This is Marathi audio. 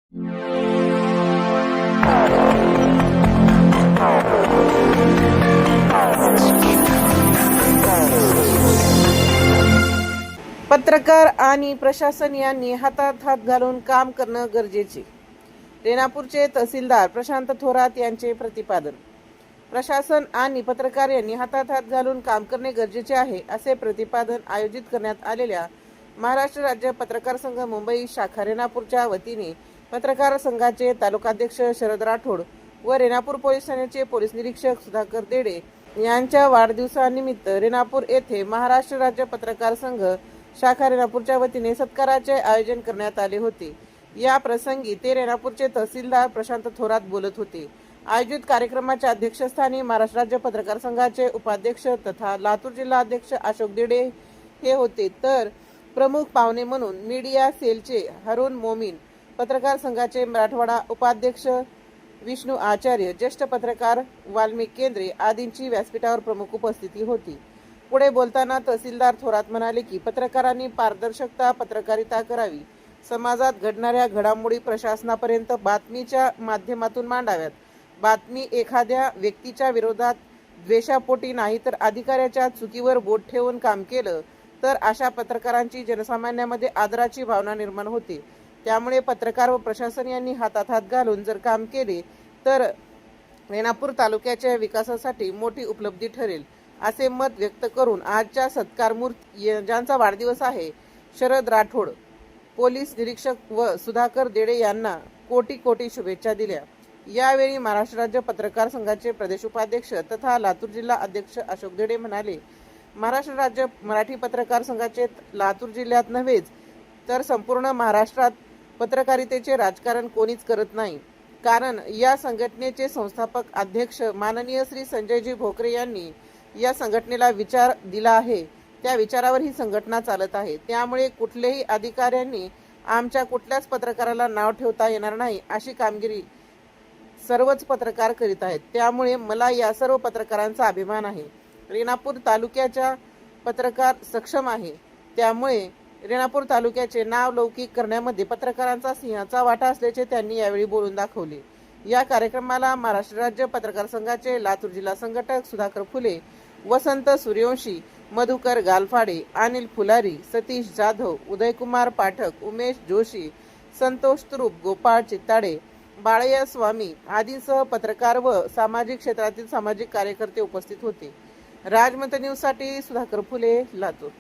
पत्रकार आणि प्रशासन यांनी हातात हात घालून काम करणं गरजेचे. रेणापूरचे तहसीलदार प्रशांत थोरात यांचे प्रतिपादन. प्रशासन आणि पत्रकार यांनी हातात हात घालून काम करणे गरजेचे आहे, असे प्रतिपादन आयोजित करण्यात आलेल्या महाराष्ट्र राज्य पत्रकार संघ मुंबई शाखा रेणापूरच्या वतीने पत्रकार संघाचे तालुकाध्यक्ष शरद राठोड व रेणापूर पोलीस ठाण्याचे पोलीस निरीक्षक सुधाकर देडे यांच्या वाढदिवसानिमित्त रेणापूर येथे महाराष्ट्र राज्य पत्रकार संघ शाखा रेणापूरच्या वतीने सत्काराचे आयोजन करण्यात आले होते. या प्रसंगी ते रेणापूरचे तहसीलदार प्रशांत थोरात बोलत होते. आयोजित कार्यक्रमाच्या अध्यक्षस्थानी महाराष्ट्र राज्य पत्रकार संघाचे उपाध्यक्ष तथा लातूर जिल्हा अध्यक्ष अशोक देडे हे होते, तर प्रमुख पाहुणे म्हणून मीडिया सेलचे हारून मोमीन, पत्रकार संघाचे मराठवाडा उपाध्यक्ष विष्णू आचार्य, ज्येष्ठ पत्रकार वाल्मिक केंद्रे आदींची व्यासपीठावर प्रमुख उपस्थिती होती. पुढे बोलताना तहसीलदार थोरात म्हणाले की पत्रकारांनी पारदर्शकता पत्रकारिता करावी, समाजात घडणाऱ्या घडामोडी प्रशासनापर्यंत बातमीच्या माध्यमातून मांडाव्यात. बातमी एखाद्या व्यक्तीच्या विरोधात द्वेषापोटी नाही तर अधिकाऱ्याच्या चुकीवर बोट ठेवून काम केलं तर अशा पत्रकारांची जनसामान्यामध्ये आदराची भावना निर्माण होते. त्यामुळे पत्रकार व प्रशासन यांनी हातात हात घालून जर काम केले तर रेणापूर तालुक्याच्या विकासासाठी मोठी उपलब्धी ठरेल, असे मत व्यक्त करून आजच्या सत्कारमूर्ती ज्यांचा वाढदिवस आहे शरद राठोड, पोलीस निरीक्षक व सुधाकर देडे यांना कोटी कोटी शुभेच्छा दिल्या. यावेळी महाराष्ट्र राज्य पत्रकार संघाचे प्रदेश उपाध्यक्ष तथा लातूर जिल्हा अध्यक्ष अशोक देडे म्हणाले, महाराष्ट्र राज्य मराठी पत्रकार संघाचे लातूर जिल्ह्यात नव्हेच तर संपूर्ण महाराष्ट्रात पत्रकारितेचे राजकारण कोणीच करत नाही. कारण या संघटनेचे संस्थापक अध्यक्ष माननीय श्री संजयजी भोकरे यांनी या संघटनेला विचार दिला आहे. त्या विचारावर ही संघटना चालत आहे. त्यामुळे कुठल्याही अधिकाऱ्यांनी आमच्या कुठल्याच पत्रकाराला नाव ठेवता येणार नाही, अशी कामगिरी सर्वच पत्रकार करीत आहेत. त्यामुळे मला या सर्व पत्रकारांचा अभिमान आहे. रेणापूर तालुक्याच्या पत्रकार सक्षम आहे. त्यामुळे रेणापूर तालुक्याचे नाव लौकिक करण्यामध्ये पत्रकारांचा सिंहाचा वाटा असल्याचे त्यांनी यावेळी बोलून दाखवले. या कार्यक्रमाला महाराष्ट्र राज्य पत्रकार संघाचे लातूर जिल्हा संघटक सुधाकर फुले, वसंत सूर्यवंशी, मधुकर गालफाडे, अनिल फुलारी, सतीश जाधव, उदयकुमार पाठक, उमेश जोशी, संतोष तुरुप, गोपाळ चित्ताडे, बाळय्या स्वामी आदींसह पत्रकार व सामाजिक क्षेत्रातील सामाजिक कार्यकर्ते उपस्थित होते. राजमत न्यूज साठी सुधाकर फुले, लातूर.